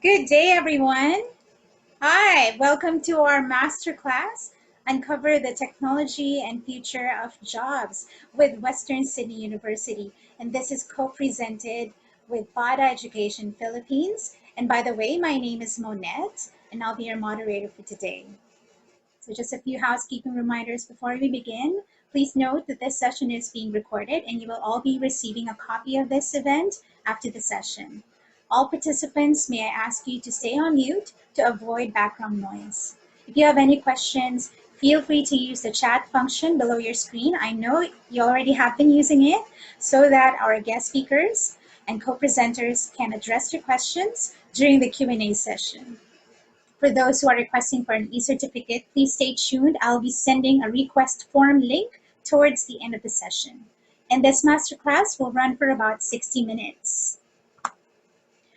Good day, everyone. Hi, welcome to our Masterclass, Uncover the Technology and Future of Jobs with Western Sydney University. And this is co-presented with BADA Education Philippines. And by the way, my name is Monette, and I'll be your moderator for today. So just a few housekeeping reminders before we begin. Please note that this session is being recorded and you will all be receiving a copy of this event after the session. All participants, may I ask you to stay on mute to avoid background noise. If you have any questions, feel free to use the chat function below your screen. I know you already have been using it so that our guest speakers and co-presenters can address your questions during the Q&A session. For those who are requesting for an e-certificate, please stay tuned. I'll be sending a request form link towards the end of the session. And this masterclass will run for about 60 minutes.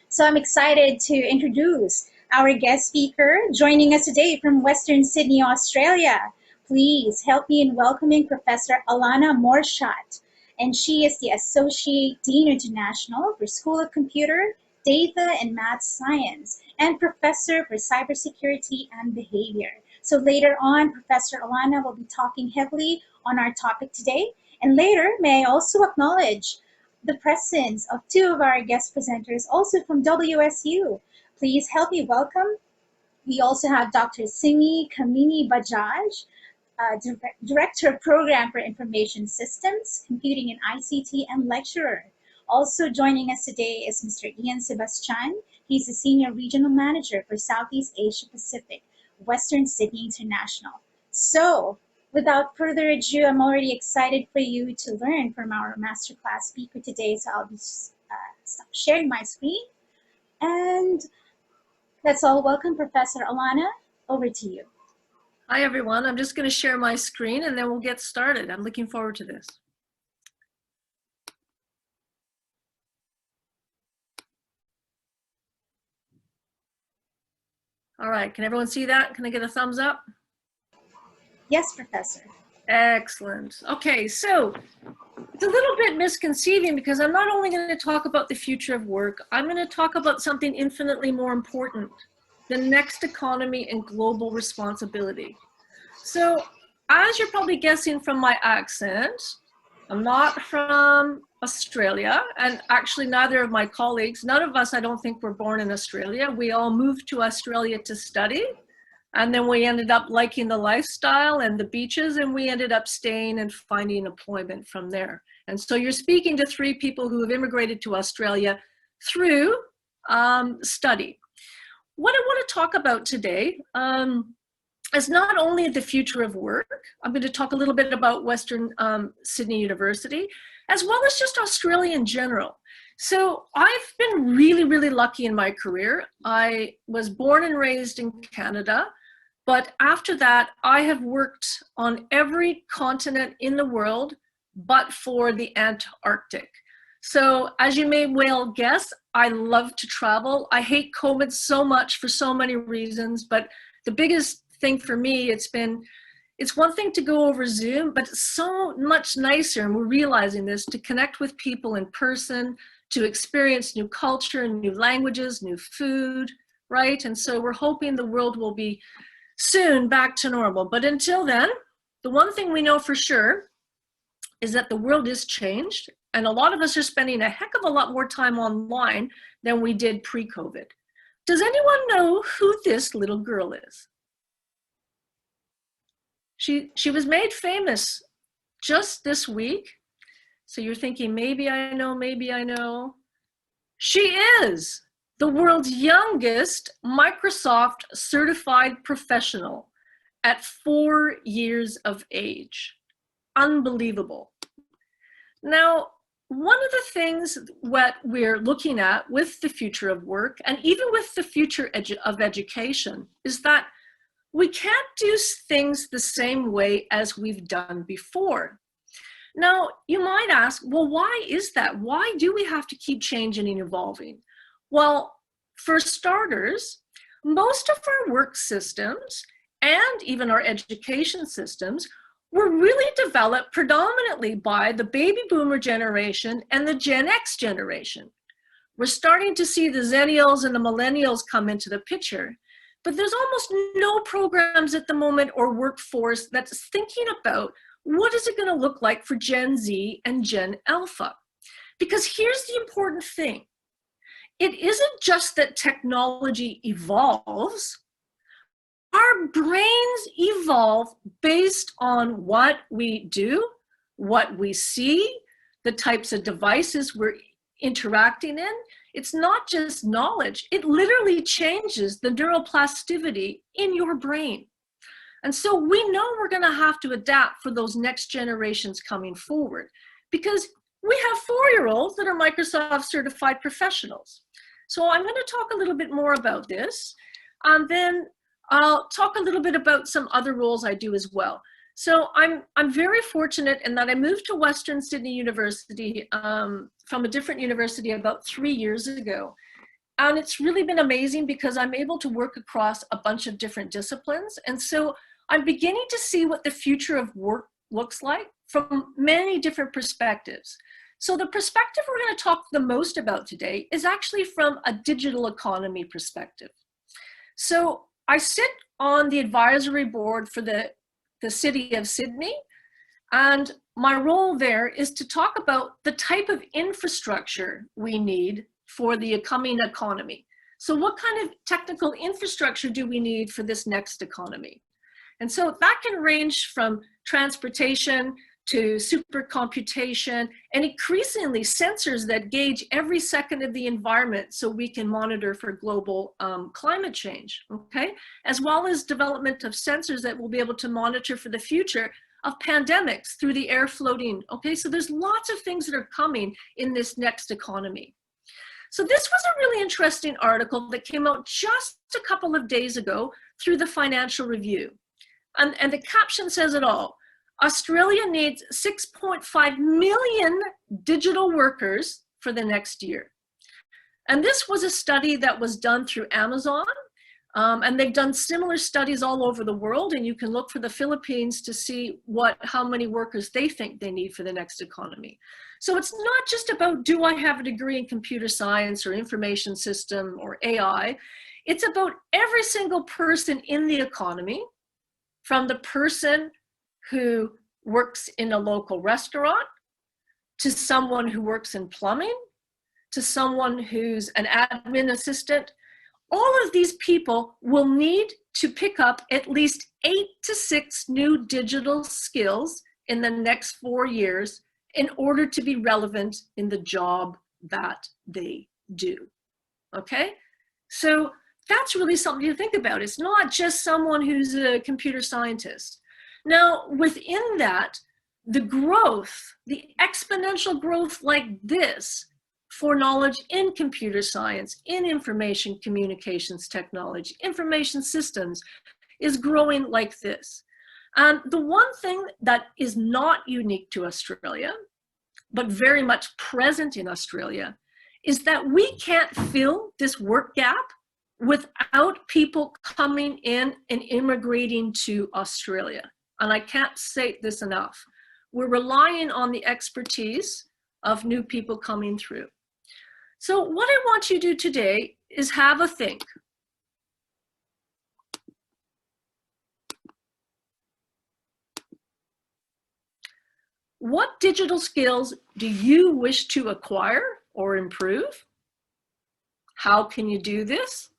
So I'm excited to introduce our guest speaker joining us today from Western Sydney, Australia. Please help me in welcoming Professor Alana Morshat. And she is the Associate Dean International for School of Computer, Data and Math Science, and Professor for Cybersecurity and Behavior. So later on, Professor Alana will be talking heavily on our topic today. And later, may I also acknowledge the presence of two of our guest presenters, also from WSU. Please help me welcome. We also have Dr. Simi Kamini Bajaj, Director of Program for Information Systems, Computing and ICT, and lecturer. Also joining us today is Mr. Ian Sebastian. He's the Senior Regional Manager for Southeast Asia Pacific, Western Sydney International. So, without further ado, I'm already excited for you to learn from our masterclass speaker today. So I'll be sharing my screen. And that's all. Welcome, Professor Alana. Over to you. Hi, everyone. I'm just going to share my screen and then we'll get started. I'm looking forward to this. All right, can everyone see that? Can I get a thumbs up? Yes, Professor. Excellent. Okay, so it's a little bit misconceiving because I'm not only going to talk about the future of work, I'm going to talk about something infinitely more important, the next economy and global responsibility. So as you're probably guessing from my accent, I'm not from Australia, and actually neither of my colleagues, none of us, I don't think, were born in Australia. We all moved to Australia to study, and then we ended up liking the lifestyle and the beaches, and we ended up staying and finding employment from there. And so you're speaking to three people who have immigrated to Australia through study. What I want to talk about today is not only the future of work. I'm going to talk a little bit about Western Sydney University, as well as just Australia in general. So I've been really, really lucky in my career. I was born and raised in Canada, but after that, I have worked on every continent in the world, but for the Antarctic. So as you may well guess, I love to travel. I hate COVID so much for so many reasons, but the biggest thing for me, it's one thing to go over Zoom, but it's so much nicer, and we're realizing this, to connect with people in person, to experience new culture, new languages, new food, right? And so we're hoping the world will be soon back to normal. But until then, the one thing we know for sure is that the world is changed, and a lot of us are spending a heck of a lot more time online than we did pre-COVID. Does anyone know who this little girl is? She was made famous just this week. So you're thinking, maybe I know, maybe I know. She is the world's youngest Microsoft certified professional at 4 years of age. Unbelievable. Now, one of the things that we're looking at with the future of work, and even with the future of education, is that we can't do things the same way as we've done before. Now, you might ask, well, why is that? Why do we have to keep changing and evolving? Well, for starters, most of our work systems and even our education systems were really developed predominantly by the baby boomer generation and the Gen X generation. We're starting to see the Zennials and the Millennials come into the picture, but there's almost no programs at the moment or workforce that's thinking about what is it going to look like for Gen Z and Gen Alpha. Because here's the important thing. It isn't just that technology evolves. Our brains evolve based on what we do, what we see, the types of devices we're interacting in. It's not just knowledge. It literally changes the neuroplasticity in your brain. And so we know we're going to have to adapt for those next generations coming forward, because we have 4-year-olds that are Microsoft certified professionals. So I'm going to talk a little bit more about this, and then I'll talk a little bit about some other roles I do as well. So I'm very fortunate in that I moved to Western Sydney University from a different university about 3 years ago. And it's really been amazing because I'm able to work across a bunch of different disciplines. And so I'm beginning to see what the future of work looks like from many different perspectives. So the perspective we're going to talk the most about today is actually from a digital economy perspective. So I sit on the advisory board for the City of Sydney, and my role there is to talk about the type of infrastructure we need for the coming economy. So what kind of technical infrastructure do we need for this next economy? And so that can range from transportation to supercomputation, and increasingly sensors that gauge every second of the environment so we can monitor for global climate change, okay? As well as development of sensors that will be able to monitor for the future of pandemics through the air floating, okay? So there's lots of things that are coming in this next economy. So this was a really interesting article that came out just a couple of days ago through the Financial Review. And the caption says it all. Australia needs 6.5 million digital workers for the next year. And this was a study that was done through Amazon. And they've done similar studies all over the world. And you can look for the Philippines to see how many workers they think they need for the next economy. So it's not just about, do I have a degree in computer science or information system or AI? It's about every single person in the economy, from the person who works in a local restaurant, to someone who works in plumbing, to someone who's an admin assistant. All of these people will need to pick up at least 8 to 6 new digital skills in the next 4 years in order to be relevant in the job that they do, okay? So that's really something to think about. It's not just someone who's a computer scientist. Now, within that, the growth, the exponential growth like this for knowledge in computer science, in information communications technology, information systems, is growing like this. And the one thing that is not unique to Australia, but very much present in Australia, is that we can't fill this work gap without people coming in and immigrating to Australia. And I can't say this enough. We're relying on the expertise of new people coming through. So what I want you to do today is have a think. What digital skills do you wish to acquire or improve? How can you do this?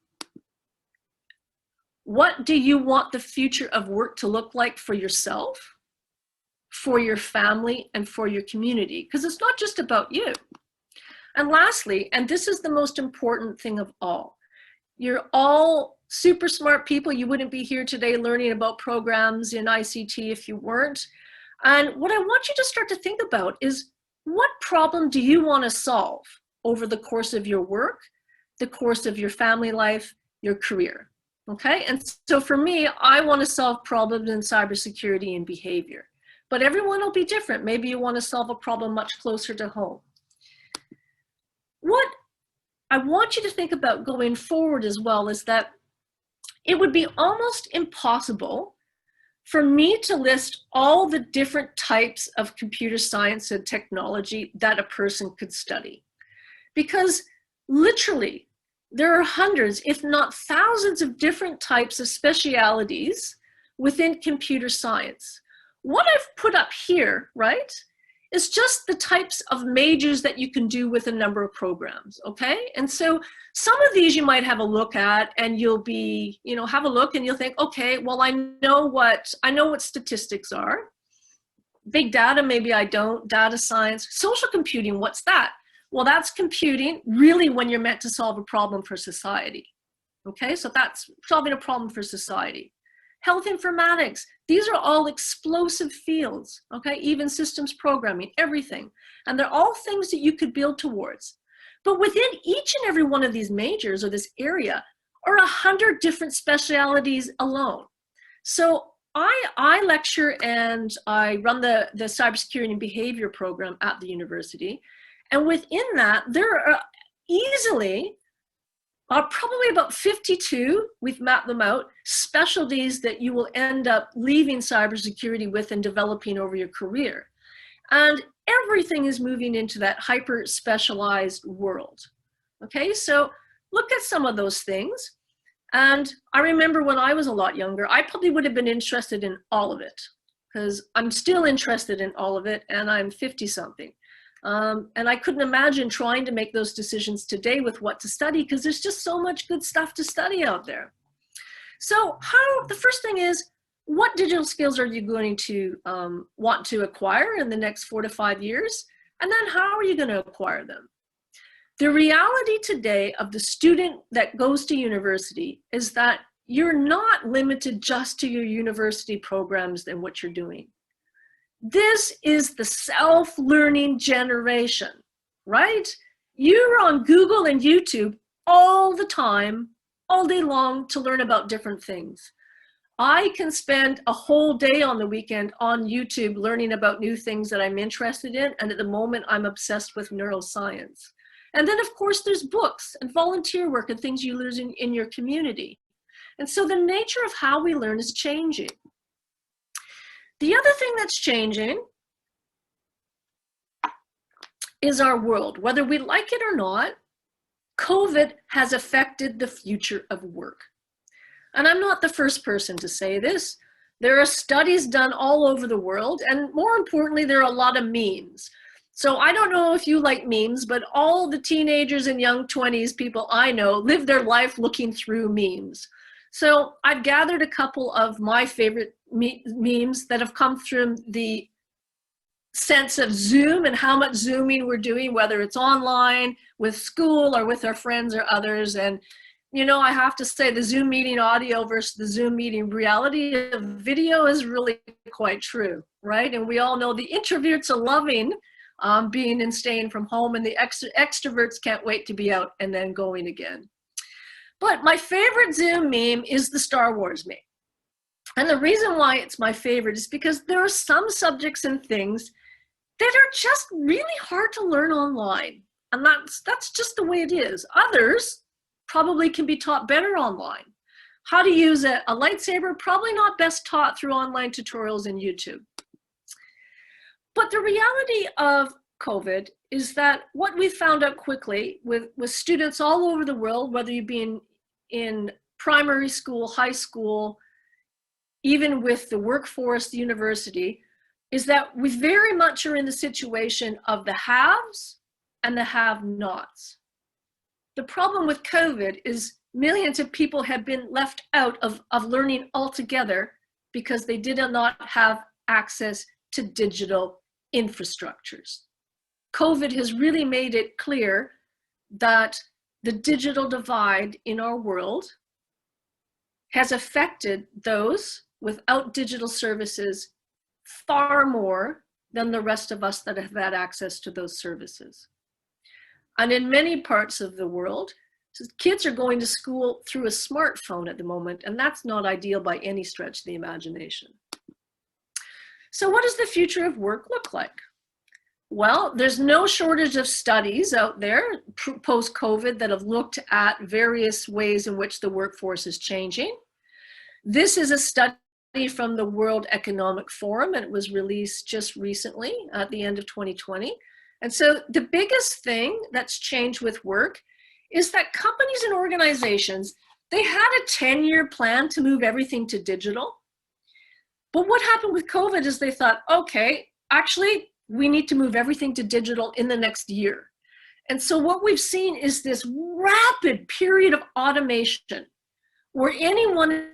What do you want the future of work to look like for yourself, for your family, and for your community? Because it's not just about you. And lastly, and this is the most important thing of all, you're all super smart people. You wouldn't be here today learning about programs in ICT if you weren't. And what I want you to start to think about is, what problem do you want to solve over the course of your work, the course of your family life, your career? Okay, and so for me, I want to solve problems in cybersecurity and behavior, but everyone will be different. Maybe you want to solve a problem much closer to home. What I want you to think about going forward as well is that it would be almost impossible for me to list all the different types of computer science and technology that a person could study, because Literally, there are hundreds, if not thousands, of different types of specialities within computer science. What I've put up here, right, is just the types of majors that you can do with a number of programs, okay? And so some of these you might have a look at and you'll be, have a look and you'll think, okay, well, I know what statistics are. Big data, maybe I don't. Data science. Social computing, what's that? Well, that's computing really when you're meant to solve a problem for society. Okay, so that's solving a problem for society. Health informatics, these are all explosive fields, okay? Even systems programming, everything. And they're all things that you could build towards. But within each and every one of these majors or this area are 100 different specialities alone. So I lecture and I run the cybersecurity and behavior program at the university. And within that, there are easily probably about 52, we've mapped them out, specialties that you will end up leaving cybersecurity with and developing over your career. And everything is moving into that hyper specialized world. Okay, so look at some of those things. And I remember when I was a lot younger, I probably would have been interested in all of it, because I'm still interested in all of it, and I'm 50 something. And I couldn't imagine trying to make those decisions today with what to study, because there's just so much good stuff to study out there. So the first thing is, what digital skills are you going to want to acquire in the next 4 to 5 years? And then how are you going to acquire them? The reality today of the student that goes to university is that you're not limited just to your university programs and what you're doing. This is the self-learning generation, right? You're on Google and YouTube all the time, all day long, to learn about different things. I can spend a whole day on the weekend on YouTube learning about new things that I'm interested in, and at the moment I'm obsessed with neuroscience. And then of course there's books and volunteer work and things you learn in your community. And so the nature of how we learn is changing. The other thing that's changing is our world. Whether we like it or not, COVID has affected the future of work. And I'm not the first person to say this. There are studies done all over the world, and more importantly, there are a lot of memes. So I don't know if you like memes, but all the teenagers and young 20s people I know live their life looking through memes. So I've gathered a couple of my favorite memes that have come from the sense of Zoom and how much Zooming we're doing, whether it's online, with school, or with our friends or others. And, I have to say the Zoom meeting audio versus the Zoom meeting reality of video is really quite true, right? And we all know the introverts are loving being and staying from home, and the extroverts can't wait to be out and then going again. But my favorite Zoom meme is the Star Wars meme. And the reason why it's my favorite is because there are some subjects and things that are just really hard to learn online. And that's just the way it is. Others probably can be taught better online. How to use a lightsaber, probably not best taught through online tutorials in YouTube. But the reality of COVID is that what we found out quickly with students all over the world, whether you be in primary school, high school, even with the workforce, the university, is that we very much are in the situation of the haves and the have-nots. The problem with COVID is millions of people have been left out of learning altogether because they did not have access to digital infrastructures. COVID has really made it clear that the digital divide in our world has affected those without digital services far more than the rest of us that have had access to those services. And in many parts of the world, kids are going to school through a smartphone at the moment, and that's not ideal by any stretch of the imagination. So what does the future of work look like? Well, there's no shortage of studies out there post-COVID that have looked at various ways in which the workforce is changing. This is a study from the World Economic Forum, and it was released just recently at the end of 2020. And so the biggest thing that's changed with work is that companies and organizations, they had a 10-year plan to move everything to digital. But what happened with COVID is they thought, okay, actually, we need to move everything to digital in the next year. And so what we've seen is this rapid period of automation where anyone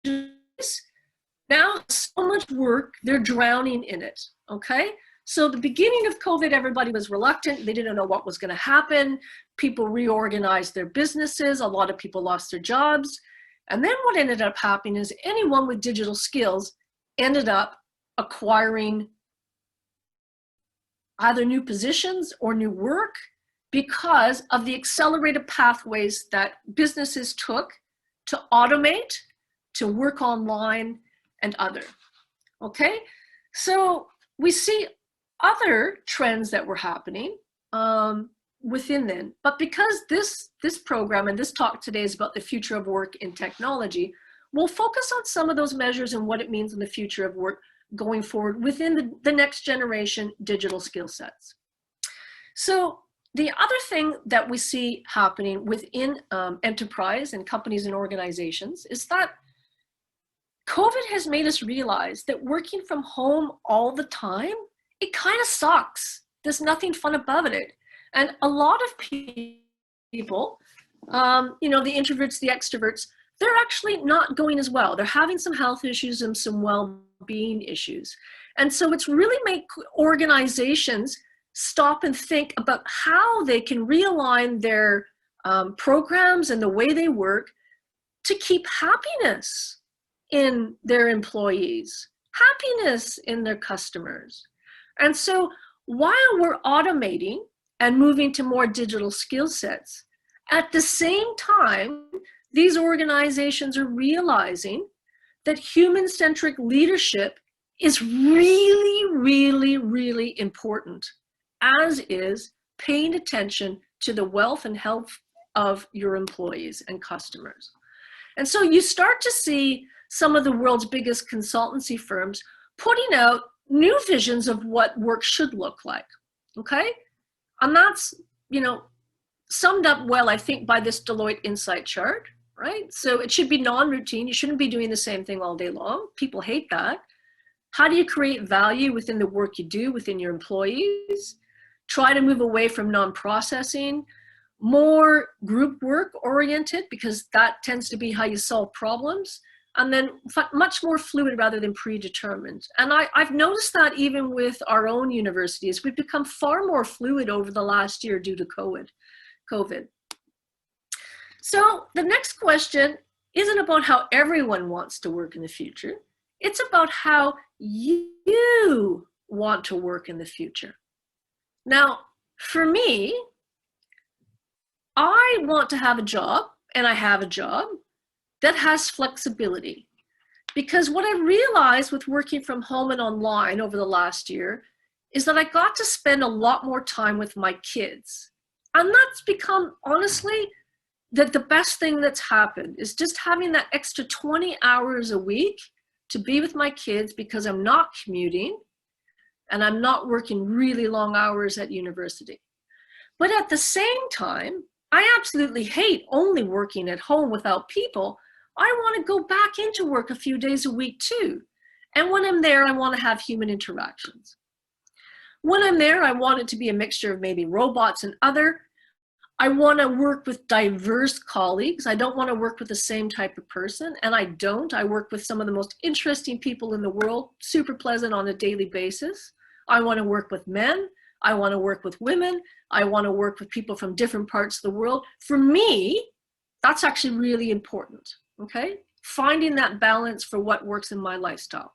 now has so much work, they're drowning in it, okay? So the beginning of COVID, everybody was reluctant. They didn't know what was going to happen. People reorganized their businesses. A lot of people lost their jobs. And then what ended up happening is anyone with digital skills ended up acquiring either new positions or new work because of the accelerated pathways that businesses took to automate, to work online, and other. Okay, so we see other trends that were happening within then, but because this program and this talk today is about the future of work in technology, we'll focus on some of those measures and what it means in the future of work going forward within the next generation digital skill sets. So the other thing that we see happening within enterprise and companies and organizations is that COVID has made us realize that working from home all the time, it kind of sucks. There's nothing fun about it. And a lot of people, you know, the introverts, the extroverts, they're actually not going as well. They're having some health issues and some well-being issues. And so it's really made organizations stop and think about how they can realign their programs and the way they work to keep happiness in their employees, happiness in their customers. And so while we're automating and moving to more digital skill sets, at the same time, these organizations are realizing that human-centric leadership is really, really, really important, as is paying attention to the wealth and health of your employees and customers. And so you start to see some of the world's biggest consultancy firms putting out new visions of what work should look like, okay? And that's, you know, summed up well, I think, by this Deloitte Insight chart, right? So it should be non-routine. You shouldn't be doing the same thing all day long. People hate that. How do you create value within the work you do within your employees? Try to move away from non-processing, more group work oriented, because that tends to be how you solve problems. And then much more fluid rather than predetermined. And I've noticed that even with our own universities, we've become far more fluid over the last year due to COVID. So the next question isn't about how everyone wants to work in the future. It's about how you want to work in the future. Now, for me, I want to have a job, and I have a job, that has flexibility. Because what I realized with working from home and online over the last year is that I got to spend a lot more time with my kids. And that's become, honestly, the best thing that's happened is just having that extra 20 hours a week to be with my kids because I'm not commuting and I'm not working really long hours at university. But at the same time, I absolutely hate only working at home without people. I want to go back into work a few days a week too. And when I'm there, I want to have human interactions. When I'm there, I want it to be a mixture of maybe robots and other. I want to work with diverse colleagues. I don't want to work with the same type of person, and I don't. I work with some of the most interesting people in the world, super pleasant on a daily basis. I want to work with men. I want to work with women. I want to work with people from different parts of the world. For me, that's actually really important. Okay, finding that balance for what works in my lifestyle.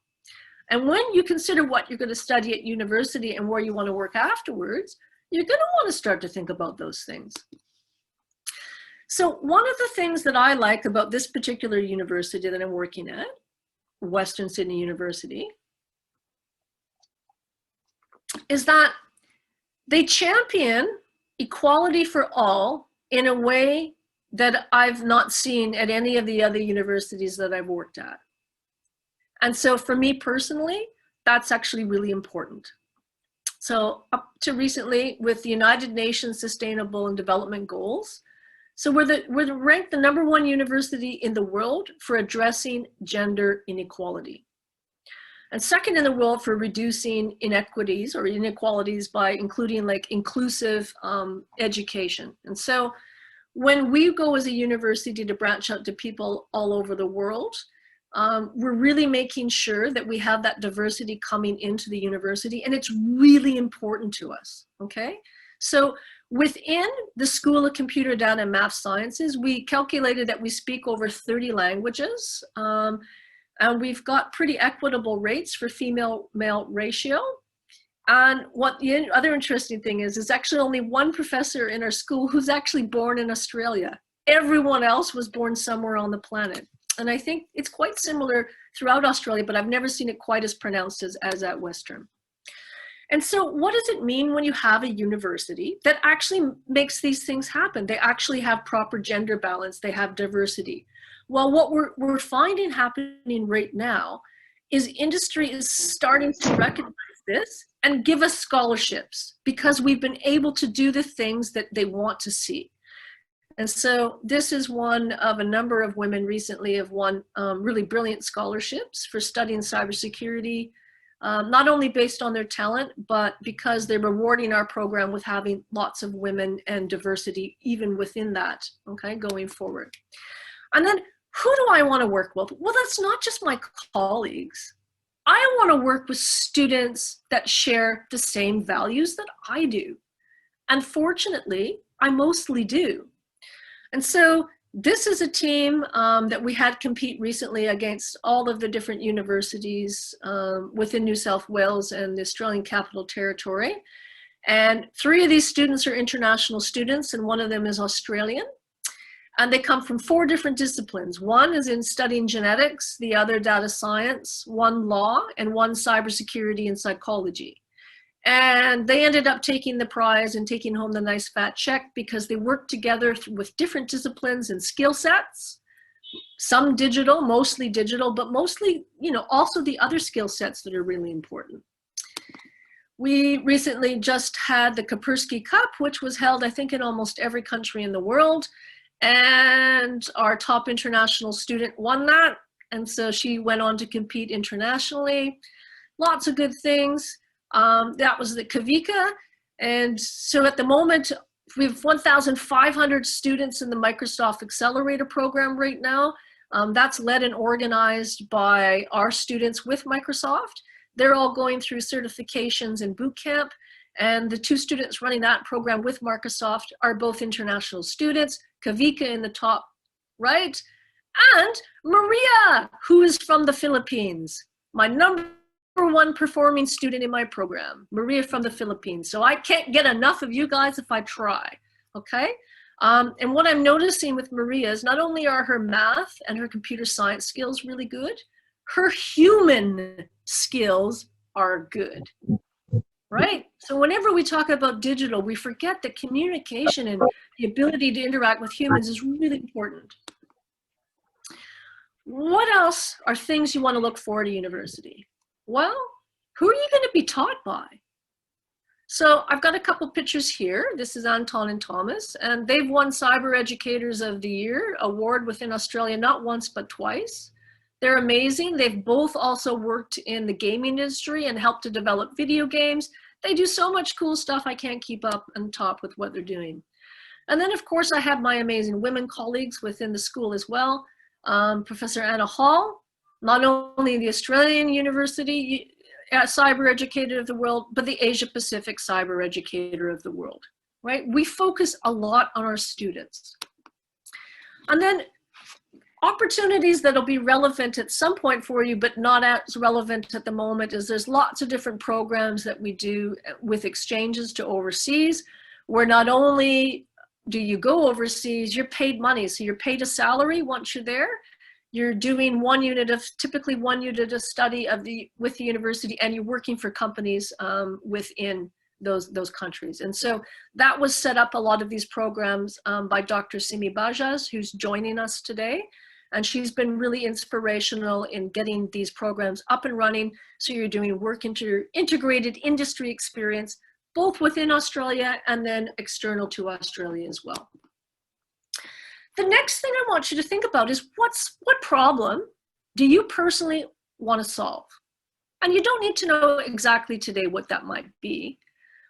And when you consider what you're going to study at university and where you want to work afterwards, you're going to want to start to think about those things. So one of the things that I like about this particular university that I'm working at, Western Sydney University, is that they champion equality for all in a way that I've not seen at any of the other universities that I've worked at. And so for me personally, that's actually really important. So up to recently with the United Nations Sustainable and Development Goals, So we're ranked the #1 university in the world for addressing gender inequality. And second in the world for reducing inequities or inequalities by including like inclusive education. And so when we go as a university to branch out to people all over the world, we're really making sure that we have that diversity coming into the university, and it's really important to us, okay? So within the School of Computer Data and Math Sciences, we calculated that we speak over 30 languages, and we've got pretty equitable rates for female-male ratio. And what the other interesting thing is actually only one professor in our school who's actually born in Australia. Everyone else was born somewhere on the planet. And I think it's quite similar throughout Australia, but I've never seen it quite as pronounced as at Western. And so what does it mean when you have a university that actually makes these things happen? They actually have proper gender balance, they have diversity. Well, what we're finding happening right now is industry is starting to recognize this and give us scholarships because we've been able to do the things that they want to see. And so this is one of a number of women recently have won really brilliant scholarships for studying cybersecurity, not only based on their talent, but because they're rewarding our program with having lots of women and diversity even within that, okay, going forward. And then who do I want to work with? Well, that's not just my colleagues. I want to work with students that share the same values that I do. And fortunately, I mostly do. And so this is a team that we had compete recently against all of the different universities within New South Wales and the Australian Capital Territory. And 3 of these students are international students, and one of them is Australian. And they come from 4 different disciplines. One is in studying genetics, the other data science, one law, and one cybersecurity and psychology. And they ended up taking the prize and taking home the nice fat check because they worked together with different disciplines and skill sets, some digital, mostly digital, but mostly, you know, also the other skill sets that are really important. We recently just had the Kaspersky Cup, which was held, I think, in almost every country in the world. And our top international student won that. And so she went on to compete internationally. Lots of good things. That was the Kavika. And so at the moment, we have 1,500 students in the Microsoft Accelerator program right now. That's led and organized by our students with Microsoft. They're all going through certifications and boot camp. And the 2 students running that program with Microsoft are both international students, Kavika in the top right, and Maria, who is from the Philippines, my #1 performing student in my program, Maria from the Philippines. So I can't get enough of you guys if I try, okay? And what I'm noticing with Maria is not only are her math and her computer science skills really good, her human skills are good. Right? So whenever we talk about digital, we forget that communication and the ability to interact with humans is really important. What else are things you want to look for at a university? Well, who are you going to be taught by? So I've got a couple pictures here. This is Anton and Thomas, and they've won Cyber Educators of the Year award within Australia, not once, but twice. They're amazing. They've both also worked in the gaming industry and helped to develop video games. They do so much cool stuff, I can't keep up on top with what they're doing. And then, of course, I have my amazing women colleagues within the school as well. Professor Anna Hall, not only the Australian University Cyber Educator of the World, but the Asia Pacific Cyber Educator of the World, right? We focus a lot on our students. And then opportunities that'll be relevant at some point for you, but not as relevant at the moment, is there's lots of different programs that we do with exchanges to overseas, where not only do you go overseas, you're paid money. So you're paid a salary once you're there. You're doing typically one unit of study with the university, and you're working for companies within those countries. And so that was set up, a lot of these programs, by Dr. Simi Bajas, who's joining us today. And she's been really inspirational in getting these programs up and running. So you're doing integrated industry experience, both within Australia and then external to Australia as well. The next thing I want you to think about is what problem do you personally want to solve? And you don't need to know exactly today what that might be.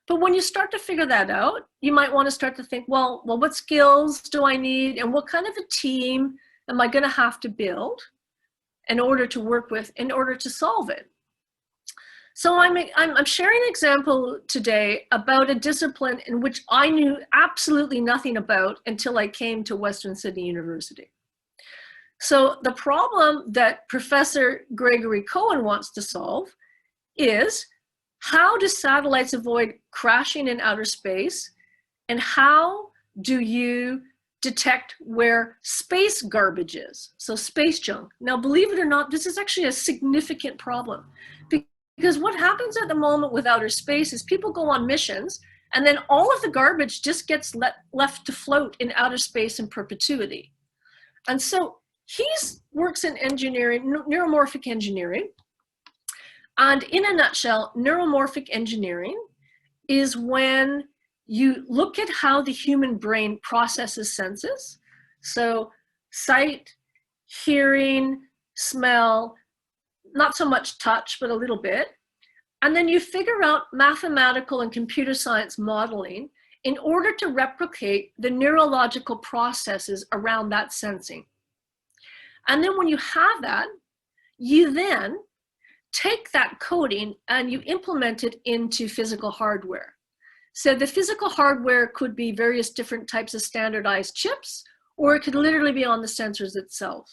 But when you start to figure that out, you might want to start to think, well, what skills do I need? And what kind of a team am I going to have to build in order to work with, in order to solve it? So I'm sharing an example today about a discipline in which I knew absolutely nothing about until I came to Western Sydney University. So the problem that Professor Gregory Cohen wants to solve is, how do satellites avoid crashing in outer space? And how do you detect where space garbage is? So space junk. Now, believe it or not, this is actually a significant problem, because what happens at the moment with outer space is people go on missions and then all of the garbage just gets left to float in outer space in perpetuity. And so he works in engineering, neuromorphic engineering. And in a nutshell, neuromorphic engineering is when you look at how the human brain processes senses. So sight, hearing, smell, not so much touch, but a little bit. And then you figure out mathematical and computer science modeling in order to replicate the neurological processes around that sensing. And then when you have that, you then take that coding and you implement it into physical hardware. So the physical hardware could be various different types of standardized chips, or it could literally be on the sensors itself.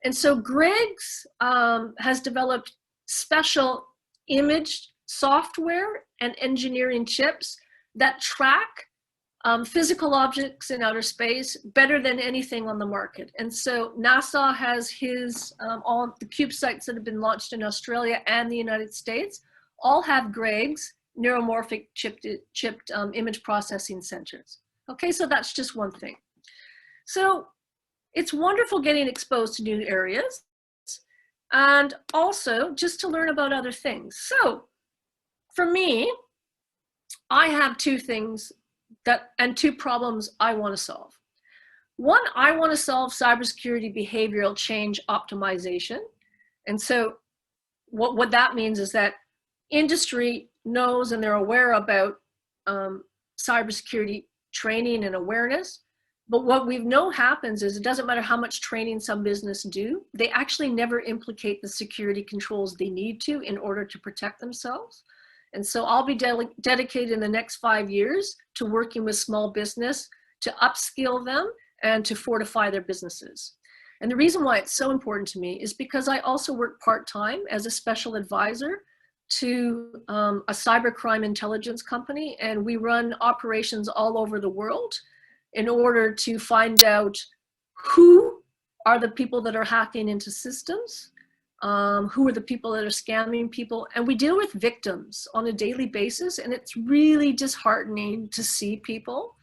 And so Greg's has developed special image software and engineering chips that track physical objects in outer space better than anything on the market. And so NASA has his, all the CubeSats that have been launched in Australia and the United States all have Greg's neuromorphic chipped image processing centers. Okay, so that's just one thing. So it's wonderful getting exposed to new areas and also just to learn about other things. So for me, I have two things and two problems I want to solve. One, I want to solve cybersecurity behavioral change optimization. And so what that means is that industry knows and they're aware about cybersecurity training and awareness. But what we know happens is it doesn't matter how much training some business do, they actually never implicate the security controls they need to in order to protect themselves. And so I'll be dedicated in the next 5 years to working with small business to upskill them and to fortify their businesses. And the reason why it's so important to me is because I also work part-time as a special advisor to a cybercrime intelligence company, and we run operations all over the world in order to find out who are the people that are hacking into systems, who are the people that are scamming people. And we deal with victims on a daily basis, and it's really disheartening to see people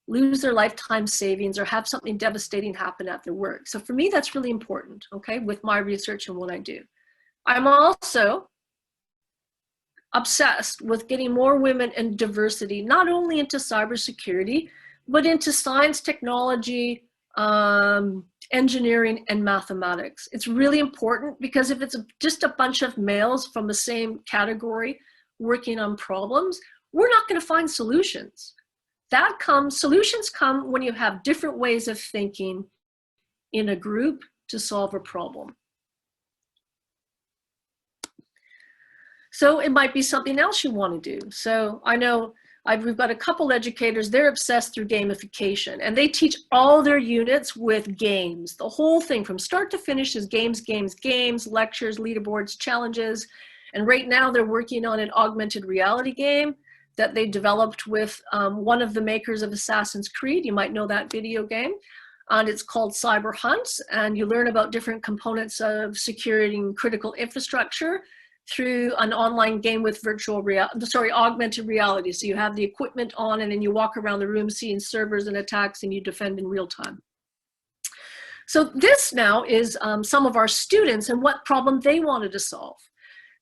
lose their lifetime savings or have something devastating happen at their work. So for me, that's really important, okay, with my research and what I do. I'm also obsessed with getting more women and diversity, not only into cybersecurity, but into science, technology, engineering, and mathematics. It's really important because if it's just a bunch of males from the same category working on problems, we're not going to find solutions. Solutions come when you have different ways of thinking in a group to solve a problem. So it might be something else you want to do. So I know we've got a couple educators, they're obsessed through gamification, and they teach all their units with games. The whole thing from start to finish is games, games, games, lectures, leaderboards, challenges. And right now they're working on an augmented reality game that they developed with one of the makers of Assassin's Creed. You might know that video game. And it's called Cyber Hunts, and you learn about different components of security and critical infrastructure through an online game with augmented reality. So you have the equipment on and then you walk around the room seeing servers and attacks and you defend in real time. So this now is some of our students and what problem they wanted to solve.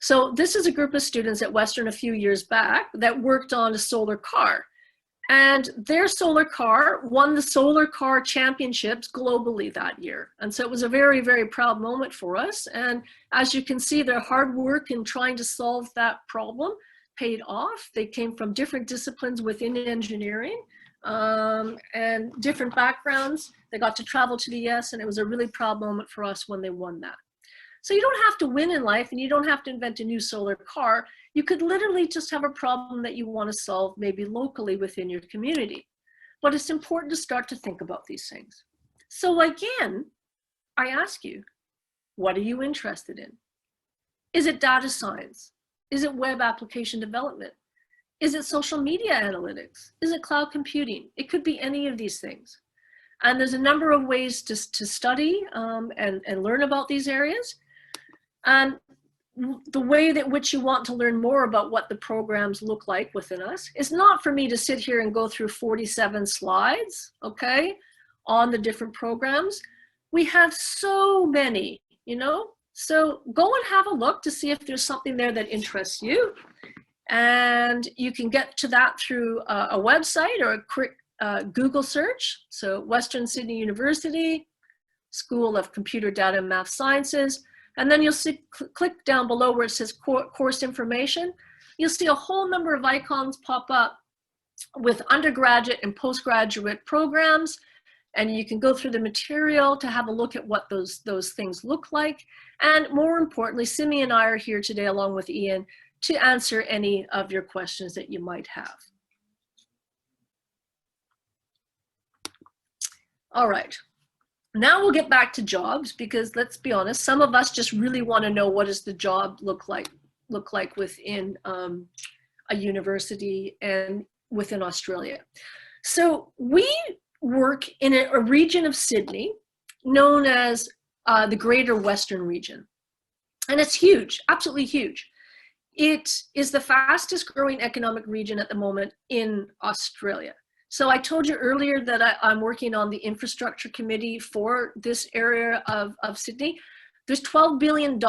So this is a group of students at Western a few years back that worked on a solar car. And their solar car won the solar car championships globally that year. And so it was a very, very proud moment for us. And as you can see, their hard work in trying to solve that problem paid off. They came from different disciplines within engineering and different backgrounds. They got to travel to the US, and it was a really proud moment for us when they won that. So you don't have to win in life, and you don't have to invent a new solar car. You could literally just have a problem that you want to solve, maybe locally within your community. But it's important to start to think about these things. So again, I ask you, what are you interested in? Is it data science? Is it web application development? Is it social media analytics? Is it cloud computing? It could be any of these things. And there's a number of ways to study and learn about these areas. And the way that which you want to learn more about what the programs look like within us is not for me to sit here and go through 47 slides, okay, on the different programs. We have so many, you know, so go and have a look to see if there's something there that interests you. And you can get to that through a website or a quick Google search. So Western Sydney University, School of Computer Data and Math Sciences. And then you'll see, click down below where it says course information. You'll see a whole number of icons pop up with undergraduate and postgraduate programs. And you can go through the material to have a look at what those things look like. And more importantly, Simi and I are here today along with Ian to answer any of your questions that you might have. All right. Now we'll get back to jobs, because let's be honest, some of us just really want to know, what does the job look like within a university and within Australia. So we work in a region of Sydney known as the Greater Western Region. And it's huge, absolutely huge. It is the fastest growing economic region at the moment in Australia. So I told you earlier that I'm working on the infrastructure committee for this area of Sydney. There's $12 billion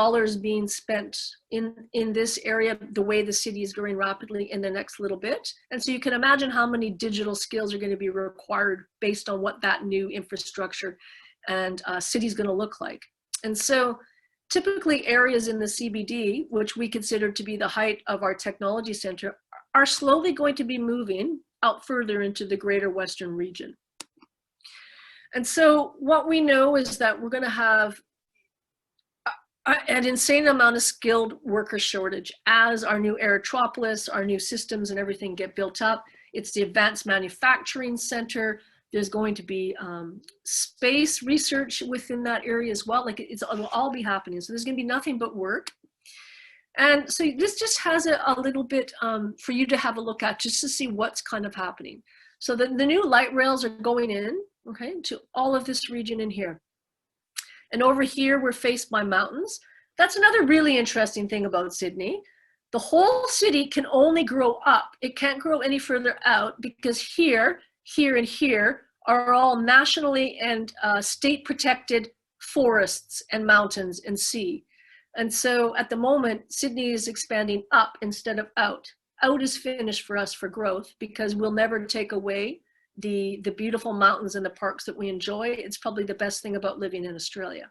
being spent in this area, the way the city is growing rapidly in the next little bit. And so you can imagine how many digital skills are going to be required based on what that new infrastructure and city is going to look like. And so typically areas in the CBD, which we consider to be the height of our technology center, are slowly going to be moving out further into the Greater Western region. And so what we know is that we're going to have an insane amount of skilled worker shortage as our new aerotropolis, our new systems and everything get built up. It's the advanced manufacturing center. There's going to be space research within that area as well. Like it'll all be happening. So there's going to be nothing but work. And so this just has a little bit for you to have a look at, just to see what's kind of happening. So the new light rails are going in, okay, to all of this region in here. And over here, we're faced by mountains. That's another really interesting thing about Sydney. The whole city can only grow up. It can't grow any further out, because here, here, and here are all nationally and state protected forests and mountains and sea. And so at the moment, Sydney is expanding up instead of out. Out is finished for us for growth, because we'll never take away the beautiful mountains and the parks that we enjoy. It's probably the best thing about living in Australia.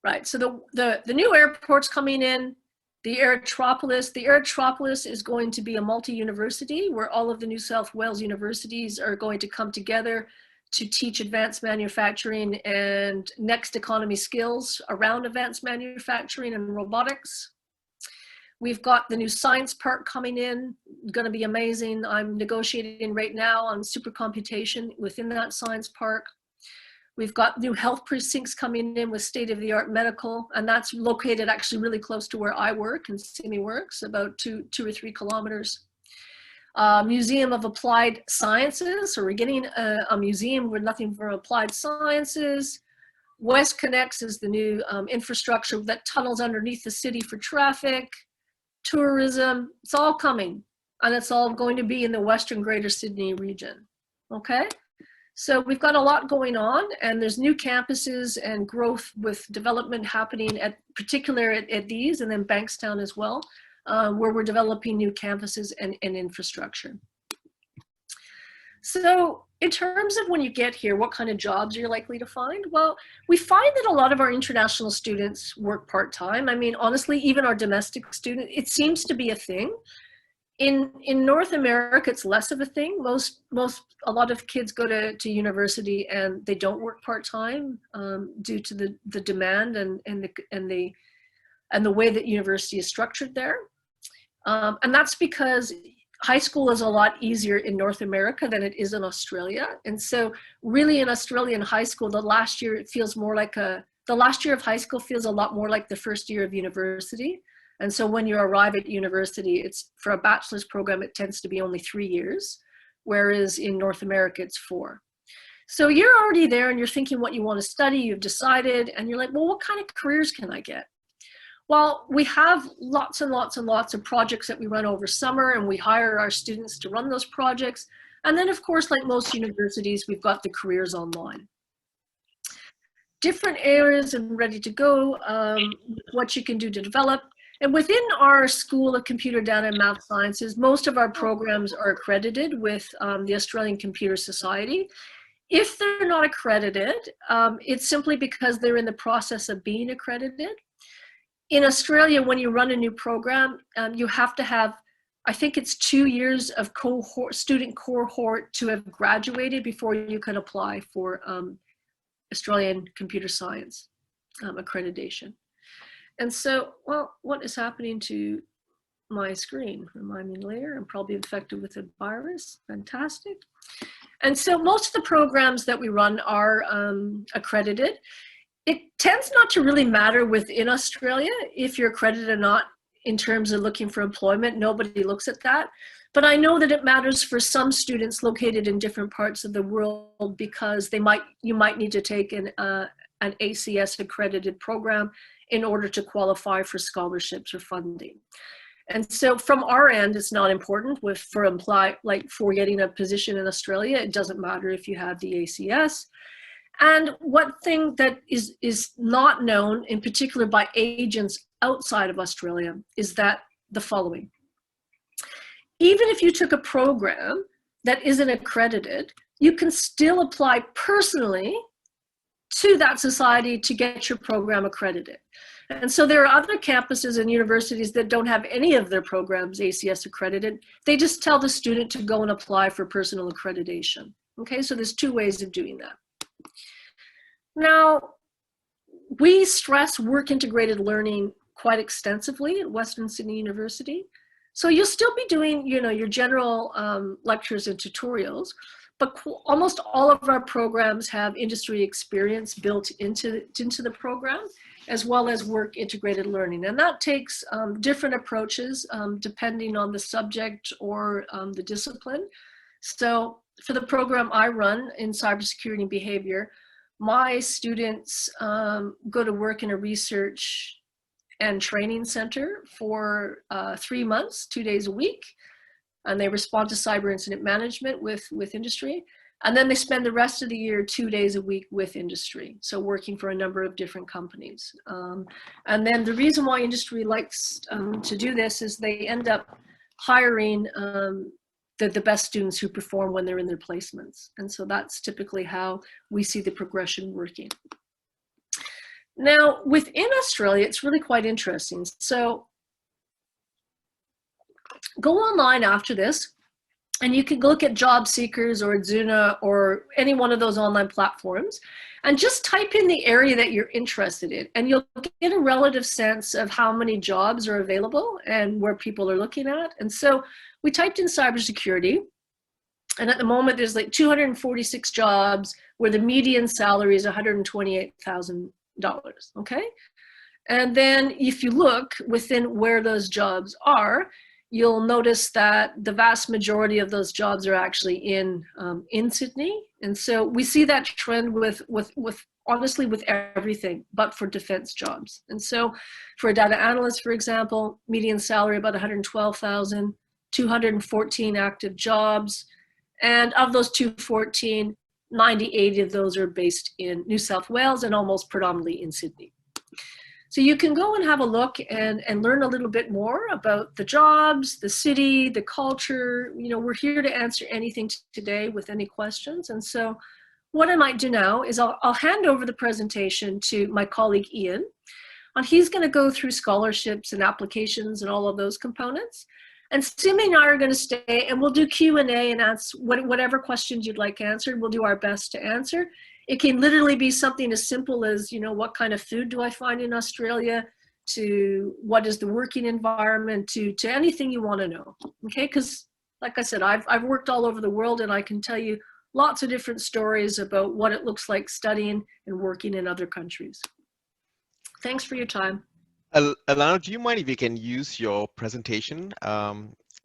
Right, so the new airport's coming in, the aerotropolis is going to be a multi-university where all of the New South Wales universities are going to come together to teach advanced manufacturing and next economy skills around advanced manufacturing and robotics. We've got the new science park coming in, going to be amazing. I'm negotiating right now on supercomputation within that science park. We've got new health precincts coming in with state-of-the-art medical, and that's located actually really close to where I work and Simi works, about two or 3 kilometers. Museum of Applied Sciences, so we're getting a museum with nothing for applied sciences. West Connects is the new infrastructure that tunnels underneath the city for traffic. Tourism, it's all coming, and it's all going to be in the Western Greater Sydney region, okay? So we've got a lot going on, and there's new campuses and growth with development happening particularly at these, and then Bankstown as well, where we're developing new campuses and infrastructure. So in terms of when you get here, what kind of jobs you're likely to find? Well, we find that a lot of our international students work part-time. I mean, honestly, even our domestic students, it seems to be a thing. In North America, it's less of a thing. A lot of kids go to university and they don't work part-time due to the demand and the way that university is structured there. And that's because high school is a lot easier in North America than it is in Australia. And so really in Australian high school, the last year of high school feels a lot more like the first year of university. And so when you arrive at university, it's for a bachelor's program, it tends to be only 3 years, whereas in North America, it's 4. So you're already there and you're thinking what you want to study, you've decided, and you're like, well, what kind of careers can I get? Well, we have lots and lots and lots of projects that we run over summer, and we hire our students to run those projects. And then, of course, like most universities, we've got the careers online. Different areas and ready to go, what you can do to develop. And within our School of Computer Data and Math Sciences, most of our programs are accredited with the Australian Computer Society. If they're not accredited, it's simply because they're in the process of being accredited. In Australia, when you run a new program, you have to have, I think it's 2 years of student cohort to have graduated before you can apply for Australian computer science accreditation. And so, well, what is happening to my screen? Remind me later. I'm probably infected with a virus. Fantastic. And so most of the programs that we run are accredited. It tends not to really matter within Australia if you're accredited or not in terms of looking for employment. Nobody looks at that. But I know that it matters for some students located in different parts of the world because you might need to take an ACS accredited program in order to qualify for scholarships or funding. And so from our end, it's not important for getting a position in Australia. It doesn't matter if you have the ACS. And one thing that is not known, in particular by agents outside of Australia, is that the following. Even if you took a program that isn't accredited, you can still apply personally to that society to get your program accredited. And so there are other campuses and universities that don't have any of their programs ACS accredited. They just tell the student to go and apply for personal accreditation. Okay, so there's 2 ways of doing that. Now, we stress work integrated learning quite extensively at Western Sydney University. So you'll still be doing, your general lectures and tutorials, but almost all of our programs have industry experience built into the program, as well as work integrated learning. And that takes different approaches depending on the subject or the discipline. So for the program I run in cybersecurity and behavior, my students go to work in a research and training center for 3 months, 2 days a week, and they respond to cyber incident management with industry. And then they spend the rest of the year 2 days a week with industry, so working for a number of different companies. And then the reason why industry likes to do this is they end up hiring the best students who perform when they're in their placements. And so that's typically how we see the progression working. Now, within Australia, it's really quite interesting. So go online after this, and you can look at Job Seekers or Zuna or any one of those online platforms, and just type in the area that you're interested in, and you'll get a relative sense of how many jobs are available and where people are looking at. And so we typed in cybersecurity, and at the moment there's like 246 jobs where the median salary is $128,000, okay? And then if you look within where those jobs are, you'll notice that the vast majority of those jobs are actually in Sydney. And so we see that trend with honestly with everything, but for defense jobs. And so for a data analyst, for example, median salary about 112,000, 214 active jobs. And of those 214, 98 of those are based in New South Wales and almost predominantly in Sydney. So you can go and have a look and learn a little bit more about the jobs, the city, the culture. You know, we're here to answer anything today with any questions. And so what I might do now is I'll hand over the presentation to my colleague Ian, and he's going to go through scholarships and applications and all of those components. And Simi and I are going to stay and we'll do Q&A and answer whatever questions you'd like answered. We'll do our best to answer. It can literally be something as simple as, you know, what kind of food do I find in Australia, to what is the working environment, to anything you want to know. Okay, because like I said, I've worked all over the world and I can tell you lots of different stories about what it looks like studying and working in other countries. Thanks for your time. Alana, do you mind if you can use your presentation,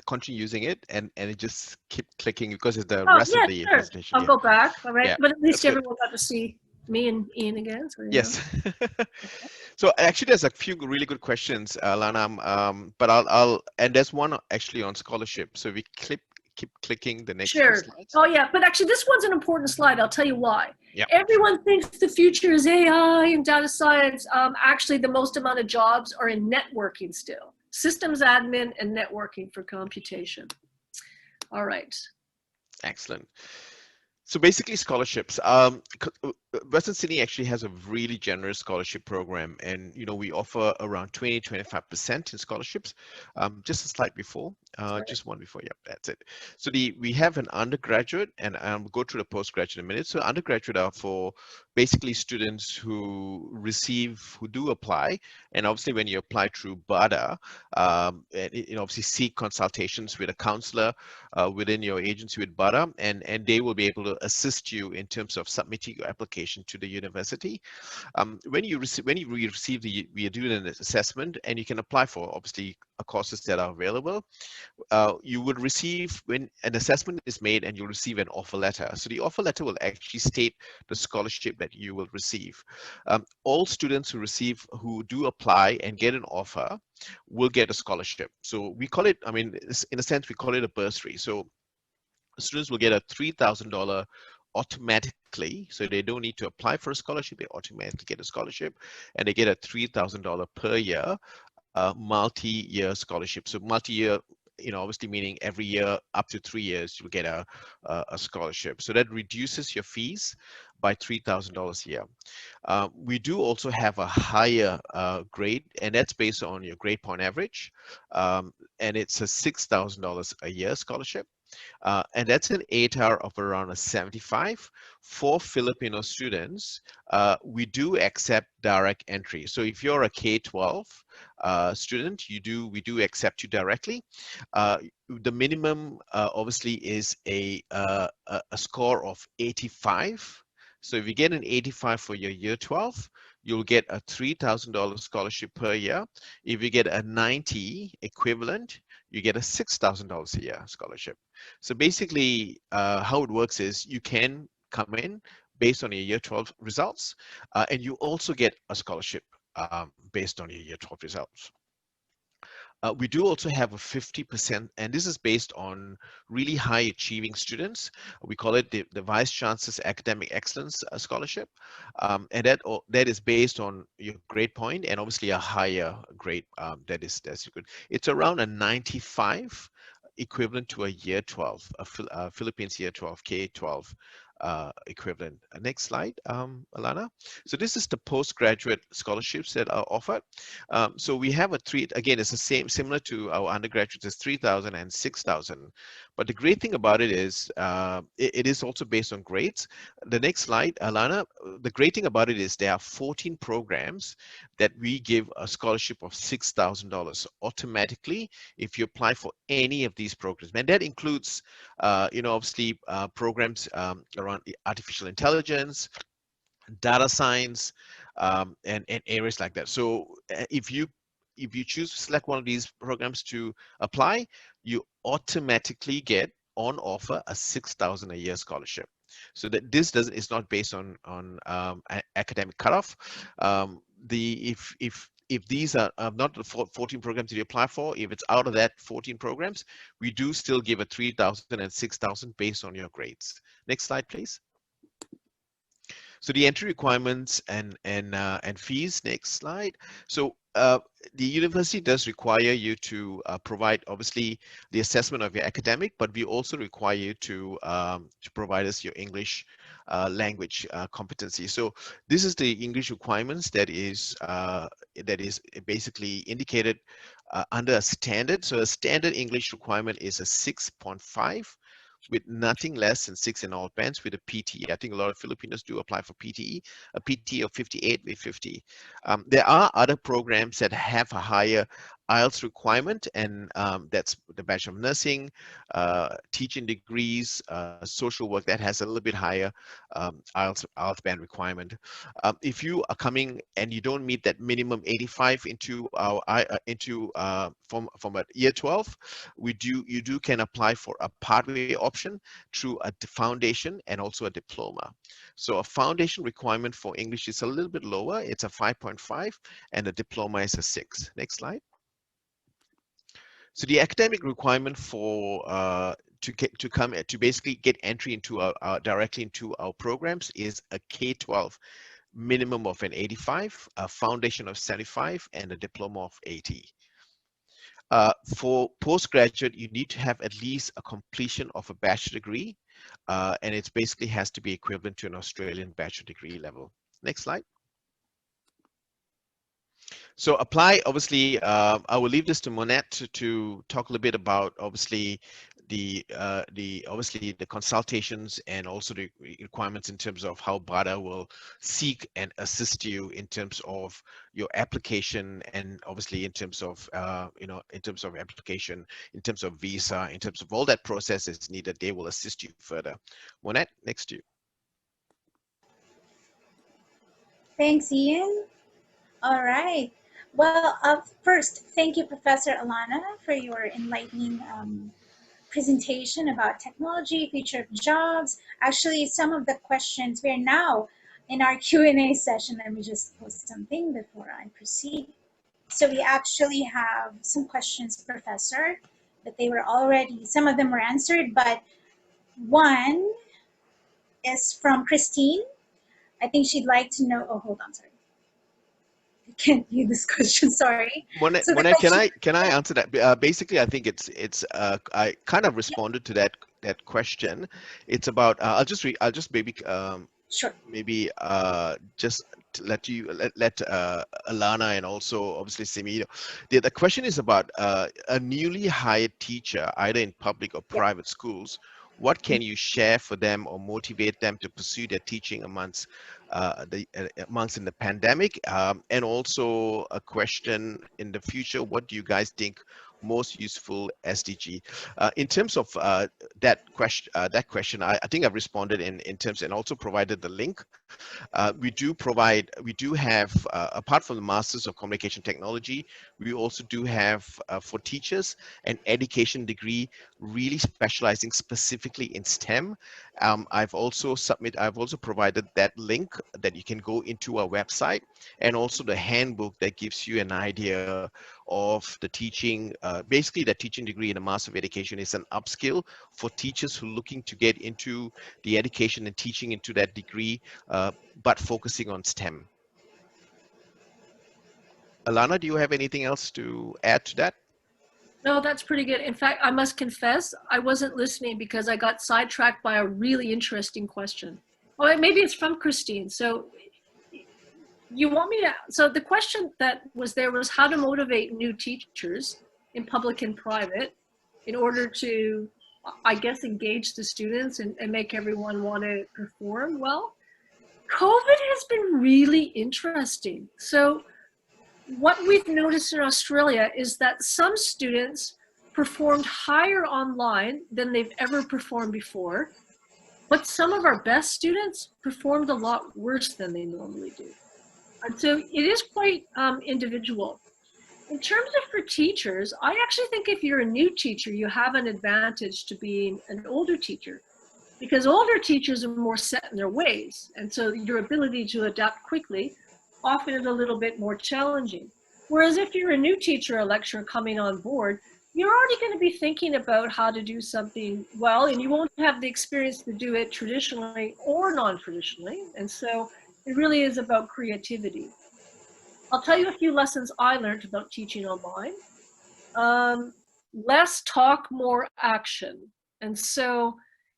continue using it, and it just keep clicking because it's the rest of the presentation. I'll go back, all right? Yeah, but at least everyone got to see me and Ian again. So, yes. So actually, there's a few really good questions, Alana. But and there's one actually on scholarship. So we keep clicking the next few slides. Oh yeah, but actually this one's an important slide. I'll tell you why. Yeah. Everyone thinks the future is AI and data science. Actually, the most amount of jobs are in networking still. Systems admin and networking for computation. All right. Excellent. So basically scholarships. Western Sydney actually has a really generous scholarship program, and you know we offer around 20-25% in scholarships. Just a slide before, just one before. Yep, that's it. So we have an undergraduate, and we'll go through the postgraduate in a minute. So undergraduate are for basically students who do apply, and obviously when you apply through BADA, and obviously seek consultations with a counselor within your agency with BADA, and they will be able to assist you in terms of submitting your application to the university. When you receive we are doing an assessment, and you can apply for obviously courses that are available. You would receive, when an assessment is made, and you'll receive an offer letter. So the offer letter will actually state the scholarship that you will receive. All students who do apply and get an offer will get a scholarship. So we call it, I mean, in a sense, we call it a bursary. So students will get a $3,000 automatically, so they don't need to apply for a scholarship, they automatically get a scholarship, and they get a $3,000 per year multi-year scholarship. So multi-year, you know, obviously meaning every year up to 3 years you'll get a scholarship. So that reduces your fees by $3,000 a year. We do also have a higher grade, and that's based on your grade point average, and it's a $6,000 a year scholarship. And that's an ATAR of around a 75. For Filipino students, we do accept direct entry. So if you're a K-12 student, we do accept you directly. The minimum obviously is a score of 85. So if you get an 85 for your year 12, you'll get a $3,000 scholarship per year. If you get a 90 equivalent, you get a $6,000 a year scholarship. So basically, how it works is you can come in based on your year 12 results, and you also get a scholarship based on your year 12 results. We do also have a 50%, and this is based on really high achieving students. We call it the Vice Chancellor's Academic Excellence Scholarship, and that is based on your grade point and obviously a higher grade. That's good. It's around a 95, equivalent to a year 12, a Philippines year 12, K-12 equivalent. Next slide, Alana. So this is the postgraduate scholarships that are offered. So we have again, it's the same, similar to our undergraduates, it's 3,000 and 6,000. But the great thing about it is it is also based on grades. The next slide, Alana, the great thing about it is there are 14 programs that we give a scholarship of $6,000 automatically if you apply for any of these programs. And that includes, obviously programs around artificial intelligence, data science, and areas like that. So if you choose to select one of these programs to apply, you automatically get on offer a $6,000 a year scholarship. So that this is not based on academic cutoff. If these are not the 14 programs that you apply for, if it's out of that 14 programs, we do still give a 3,000 and 6,000 based on your grades. Next slide, please. So the entry requirements and fees. Next slide. So the university does require you to provide, obviously, the assessment of your academic, but we also require you to provide us your English language competency. So this is the English requirements that is basically indicated under a standard. So a standard English requirement is a 6.5 with nothing less than 6 in all bands with a PTE. I think a lot of Filipinos do apply for PTE, a PTE of 58 with 50. There are other programs that have a higher IELTS requirement, and that's the Bachelor of Nursing, teaching degrees, social work that has a little bit higher IELTS band requirement. If you are coming and you don't meet that minimum 85 into our from a year 12, you can apply for a pathway option through a foundation and also a diploma. So a foundation requirement for English is a little bit lower. It's a 5.5, and a diploma is a 6. Next slide. So the academic requirement for to basically get entry into directly into our programs is a K-12 minimum of an 85, a foundation of 75, and a diploma of 80. For postgraduate, you need to have at least a completion of a bachelor degree, and it basically has to be equivalent to an Australian bachelor degree level. Next slide. So apply, obviously, I will leave this to Monette to talk a little bit about, obviously, the consultations and also the requirements in terms of how BADA will seek and assist you in terms of your application, and obviously in terms of in terms of application, in terms of visa, in terms of all that process is needed. They will assist you further. Monette, next to you. Thanks, Ian. All right. Well, first, thank you, Professor Alana, for your enlightening presentation about technology, future of jobs. Actually, some of the questions, we're now in our Q&A session. Let me just post something before I proceed. So we actually have some questions, Professor, but they were already, some of them were answered, but one is from Christine. I think she'd like to know, oh, hold on, sorry. I can't view this question, sorry. Monet, So can I answer that? Basically, I think I kind of responded to that question. It's about I'll just maybe sure. maybe just to let Alana and also obviously Simi. The question is about a newly hired teacher, either in public or private schools. What can you share for them or motivate them to pursue their teaching amongst in the pandemic? And also a question in the future: what do you guys think most useful SDG? In terms of that question, I think I've responded in terms and also provided the link. We do have, apart from the Masters of Communication Technology, we also do have for teachers an education degree really specializing specifically in STEM. I've also provided that link that you can go into our website, and also the handbook that gives you an idea of the teaching. Basically, the teaching degree in a Master of Education is an upskill for teachers who are looking to get into the education and teaching into that degree, but focusing on STEM. Alana, do you have anything else to add to that? No, that's pretty good. In fact, I must confess, I wasn't listening because I got sidetracked by a really interesting question. Oh, maybe it's from Christine. So you want me to, so the question that was there was how to motivate new teachers in public and private in order to, I guess, engage the students and make everyone want to perform well. COVID has been really interesting. So what we've noticed in Australia is that some students performed higher online than they've ever performed before, but some of our best students performed a lot worse than they normally do. And so it is quite individual. In terms of for teachers, I actually think if you're a new teacher, you have an advantage to being an older teacher, because older teachers are more set in their ways. And so your ability to adapt quickly often is a little bit more challenging. Whereas if you're a new teacher or lecturer coming on board, you're already going to be thinking about how to do something well, and you won't have the experience to do it traditionally or non-traditionally. And so it really is about creativity. I'll tell you a few lessons I learned about teaching online. Less talk, more action. And so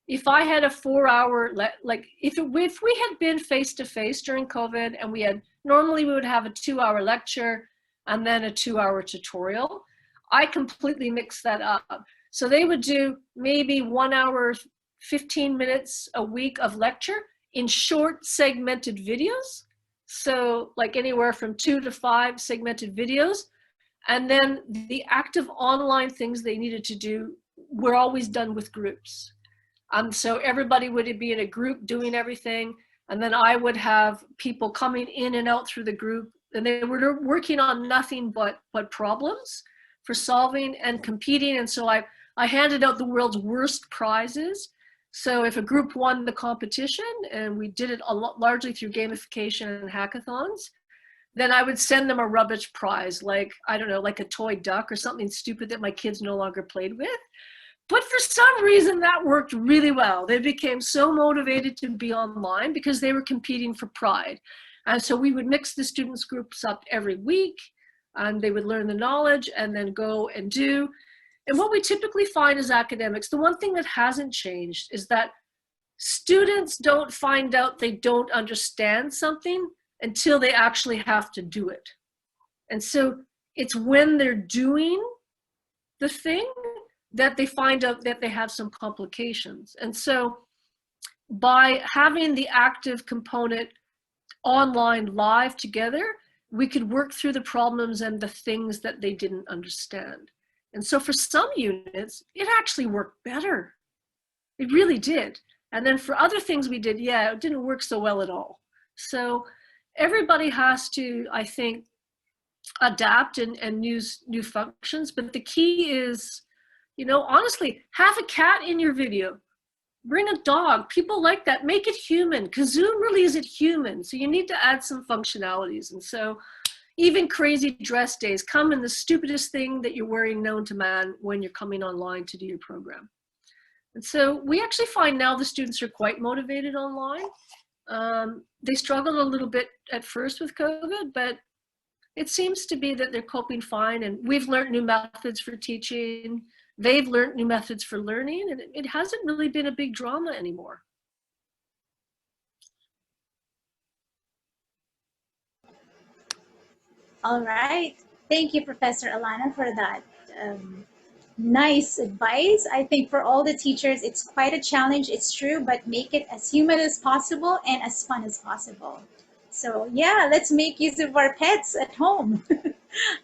if I had a 4-hour, like if we had been face-to-face during COVID, and normally we would have a 2-hour lecture and then a 2-hour tutorial, I completely mixed that up. So they would do maybe 1 hour, 15 minutes a week of lecture in short segmented videos. So like anywhere from 2 to 5 segmented videos. And then the active online things they needed to do were always done with groups. So everybody would be in a group doing everything. And then I would have people coming in and out through the group, and they were working on nothing but problems for solving and competing. And so I handed out the world's worst prizes. So if a group won the competition, and we did it largely through gamification and hackathons, then I would send them a rubbish prize, like, I don't know, like a toy duck or something stupid that my kids no longer played with. But for some reason that worked really well. They became so motivated to be online because they were competing for pride. And so we would mix the students groups up every week, and they would learn the knowledge and then go and do. And what we typically find as academics, the one thing that hasn't changed is that students don't find out they don't understand something until they actually have to do it. And so it's when they're doing the thing that they find out that they have some complications. And so by having the active component online live together, we could work through the problems and the things that they didn't understand. And so for some units, it actually worked better. It really did. And then for other things we did, yeah, it didn't work so well at all. So everybody has to, I think, adapt and use new functions. But the key is, honestly, have a cat in your video. Bring a dog. People like that. Make it human, because Zoom really isn't human. So you need to add some functionalities. And so even crazy dress days, come in the stupidest thing that you're wearing known to man when you're coming online to do your program. And so we actually find now the students are quite motivated online. They struggled a little bit at first with COVID, but it seems to be that they're coping fine. And we've learned new methods for teaching. They've learned new methods for learning, and it hasn't really been a big drama anymore. All right. Thank you, Professor Alana, for that nice advice. I think for all the teachers, it's quite a challenge. It's true, but make it as human as possible and as fun as possible. So yeah, let's make use of our pets at home,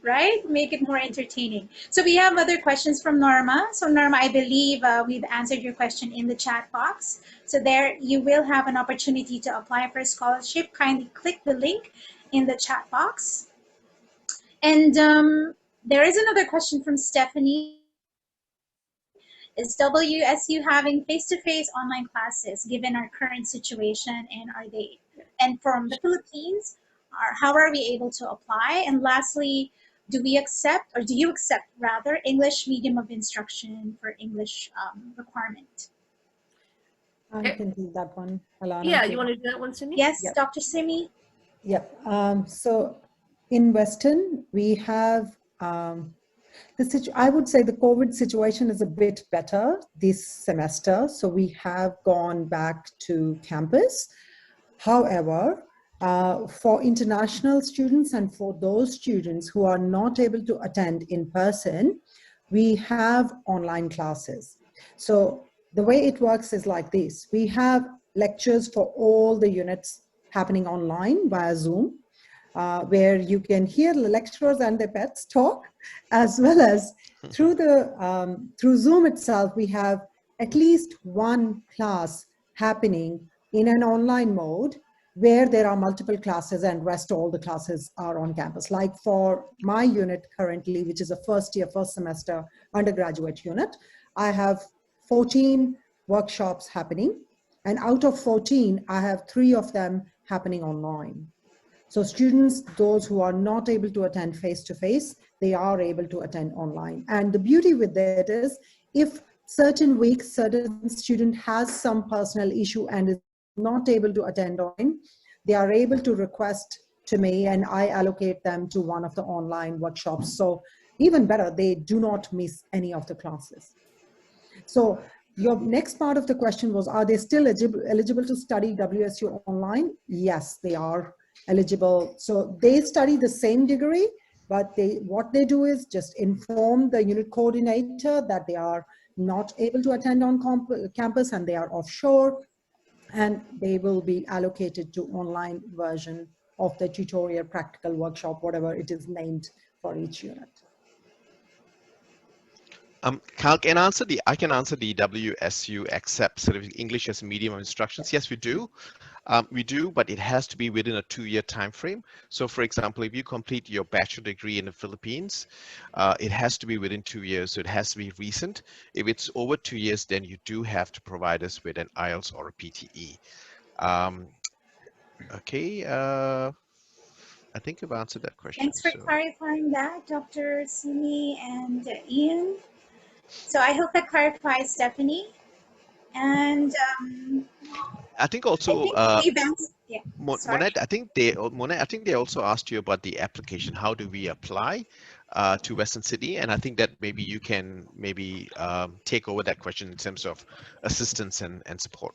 right? Make it more entertaining. So we have other questions from Norma. So Norma, I believe we've answered your question in the chat box. So there you will have an opportunity to apply for a scholarship. Kindly click the link in the chat box. And there is another question from Stephanie. Is WSU having face-to-face online classes given our current situation, and from the Philippines, how are we able to apply? And lastly, do you accept rather English medium of instruction for English requirement? I can take that one, Alana. Yeah, you want to do that one, Simi? Yes, Yep. Dr. Simi? Yep. So in Western, we have, I would say the COVID situation is a bit better this semester. So we have gone back to campus. However, for international students and for those students who are not able to attend in person, we have online classes. So the way it works is like this. We have lectures for all the units happening online via Zoom, where you can hear the lecturers and their pets talk, as well as through Zoom itself, we have at least one class happening in an online mode where there are multiple classes and rest all the classes are on campus. Like for my unit currently, which is a first semester undergraduate unit, I have 14 workshops happening, and out of 14, I have 3 of them happening online. So students, those who are not able to attend face-to-face, they are able to attend online. And the beauty with that is, if certain weeks, certain student has some personal issue and is not able to attend online, they are able to request to me and I allocate them to one of the online workshops. So even better, they do not miss any of the classes. So your next part of the question was, are they still eligible to study WSU online? Yes, they are eligible. So they study the same degree, but what they do is just inform the unit coordinator that they are not able to attend on campus and they are offshore, and they will be allocated to online version of the tutorial, practical workshop, whatever it is named for each unit. Carl, I can answer the WSU accept sort of English as a medium of instructions. Yes, we do, but it has to be within a 2-year time frame. So for example, if you complete your bachelor degree in the Philippines, it has to be within 2 years, so it has to be recent. If it's over 2 years, then you do have to provide us with an IELTS or a PTE. Okay, I think I've answered that question. Thanks for So clarifying that, Dr. Simi and Ian. So I hope that clarifies Stephanie. And I think I also think we've answered, yeah, sorry. Monet, I think they also asked you about the application. How do we apply to Western Sydney? And I think that maybe you can take over that question in terms of assistance and support.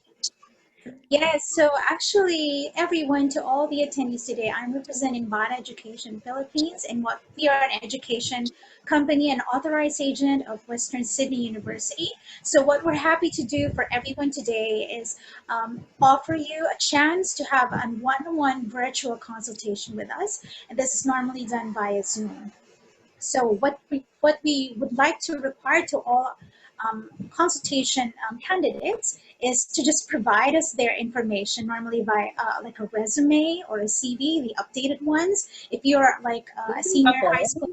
Yes, so actually, everyone, to all the attendees today, I'm representing BADA Education Philippines, and what we are an education company and authorized agent of Western Sydney University. So what we're happy to do for everyone today is offer you a chance to have a one-on-one virtual consultation with us, and this is normally done via Zoom. So what we would like to require to all consultation candidates is to just provide us their information, normally by like a resume or a CV, the updated ones. If you're like a senior high school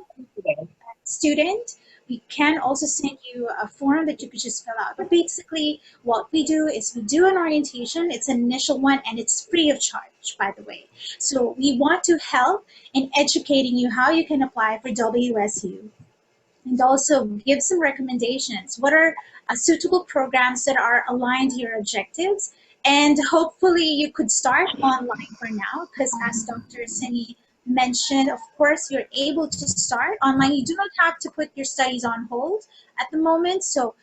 student, we can also send you a form that you could just fill out. But basically, what we do is we do an orientation. It's an initial one, and it's free of charge, by the way. So we want to help in educating you how you can apply for WSU, and also give some recommendations. What are suitable programs that are aligned to your objectives? And hopefully you could start online for now, because as Dr. Sini mentioned, of course, you're able to start online. You do not have to put your studies on hold at the moment. So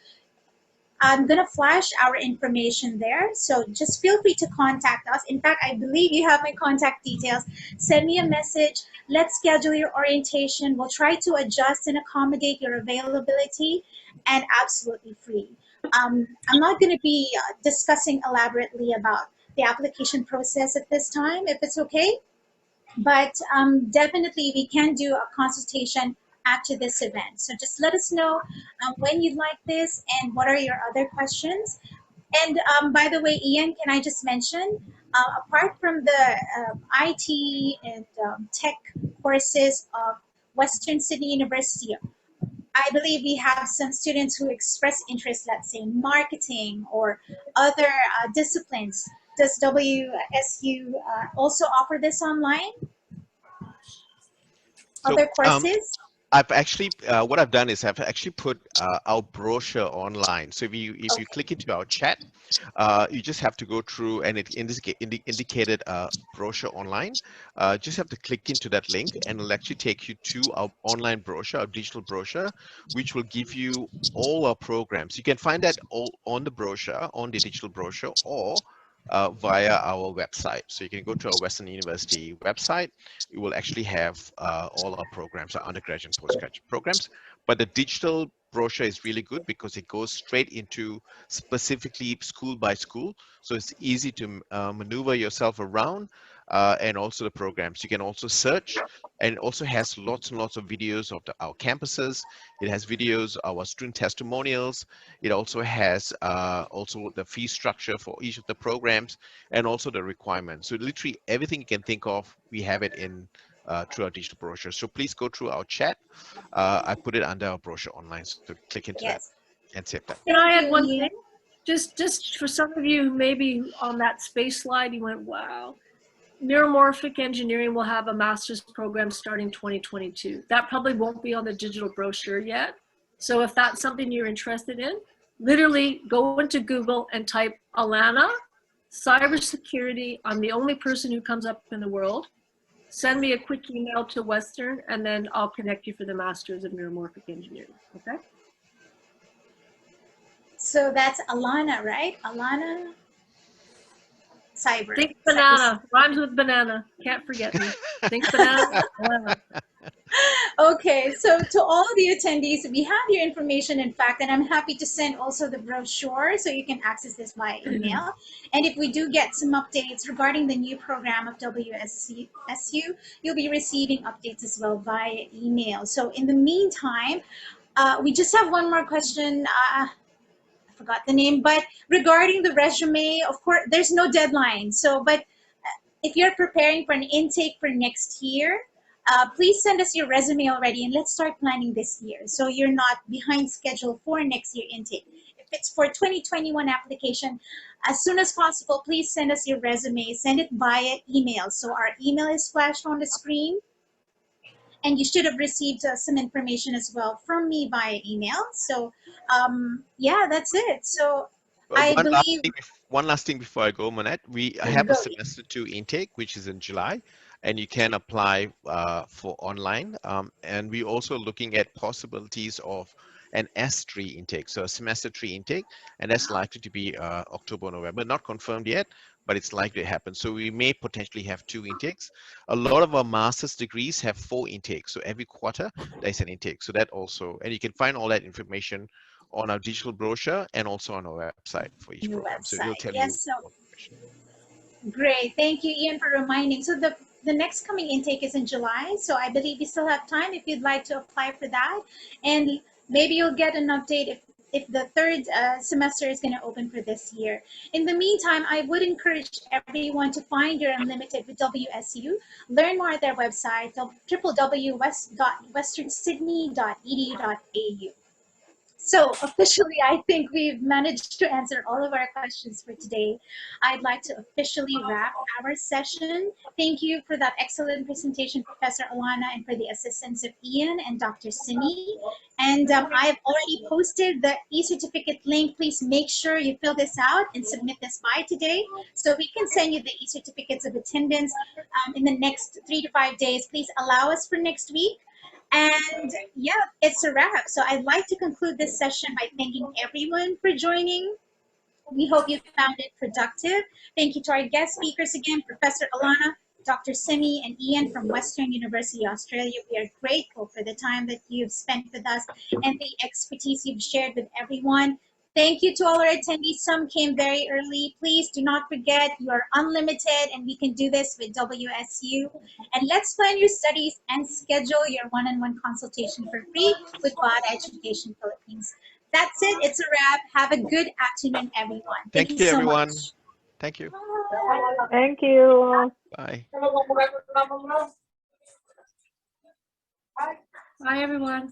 I'm going to flash our information there. So just feel free to contact us. In fact, I believe you have my contact details. Send me a message. Let's schedule your orientation. We'll try to adjust and accommodate your availability, and absolutely free. I'm not going to be discussing elaborately about the application process at this time, if it's okay. But definitely we can do a consultation after this event. So just let us know when you'd like this and what are your other questions. And by the way, Ian, can I just mention, apart from the IT and tech courses of Western Sydney University, I believe we have some students who express interest, let's say marketing or other disciplines. Does WSU also offer this online? So Other courses? I've actually what I've done is I've actually put our brochure online. So if you click into our chat, you just have to go through, and it indicated brochure online. Just have to click into that link, and it'll actually take you to our online brochure, our digital brochure, which will give you all our programs. You can find that all on the brochure, on the digital brochure, or via our website. So you can go to our Western University website. It will actually have all our programs, our undergraduate and postgraduate programs. But the digital brochure is really good because it goes straight into specifically school by school. So it's easy to maneuver yourself around, and also the programs. You can also search, and it also has lots and lots of videos of our campuses. It has videos, our student testimonials. It also has also the fee structure for each of the programs, and also the requirements. So literally everything you can think of, we have it in through our digital brochure. So please go through our chat. I put it under our brochure online, so click into that Yes. and save that. Can I Thank add you, one Ian. thing? Just for some of you, maybe on that space slide, you went, wow. neuromorphic engineering will have a master's program starting 2022. That probably won't be on the digital brochure yet. So if that's something you're interested in, literally go into Google and type Alana, cybersecurity. I'm the only person who comes up in the world. Send me a quick email to Western, and then I'll connect you for the Masters of Neuromorphic Engineering, okay? So that's Alana, right? Alana Cyber. Think banana, rhymes with banana. Can't forget me. Think banana. Okay, so to all the attendees, we have your information, in fact, and I'm happy to send also the brochure so you can access this via email. And if we do get some updates regarding the new program of WSU, you'll be receiving updates as well via email. So in the meantime, we just have one more question. I forgot the name, but regarding the resume, of course, there's no deadline. So, but if you're preparing for an intake for next year, please send us your resume already and let's start planning this year so you're not behind schedule for next year intake. If it's for 2021 application, as soon as possible, please send us your resume. Send it via email. So our email is flashed on the screen, and you should have received some information as well from me via email. So yeah, that's it. So I believe one last thing before I go, Manette. I have a semester 2 intake, which is in July, and you can apply for online. And we're also looking at possibilities of an S3 intake, so a semester 3 intake, and that's likely to be October, November. Not confirmed yet, but it's likely to happen. So we may potentially have 2 intakes. A lot of our master's degrees have 4 intakes, so every quarter there's an intake. So that also, and you can find all that information on our digital brochure and also on our website for each program. So it'll tell you. So great. Thank you, Ian, for reminding. So the next coming intake is in July. So I believe you still have time if you'd like to apply for that. And maybe you'll get an update if the third semester is going to open for this year. In the meantime, I would encourage everyone to find your unlimited with WSU. Learn more at their website, www.westernsydney.edu.au. So officially, I think we've managed to answer all of our questions for today. I'd like to officially wrap our session. Thank you for that excellent presentation, Professor Alana, and for the assistance of Ian and Dr. Simi. And I have already posted the e-certificate link. Please make sure you fill this out and submit this by today so we can send you the e-certificates of attendance in the next 3 to 5 days. Please allow us for next week. And yeah, it's a wrap. So I'd like to conclude this session by thanking everyone for joining. We hope you found it productive. Thank you to our guest speakers again, Professor Alana, Dr. Simi, and Ian from Western University, Australia. We are grateful for the time that you've spent with us and the expertise you've shared with everyone. Thank you to all our attendees. Some came very early. Please do not forget you are unlimited and we can do this with WSU. And let's plan your studies and schedule your one-on-one consultation for free with BADA Education Philippines. That's it. It's a wrap. Have a good afternoon, everyone. Thank you, so everyone. much. Thank you. Thank you. Bye. Bye, everyone.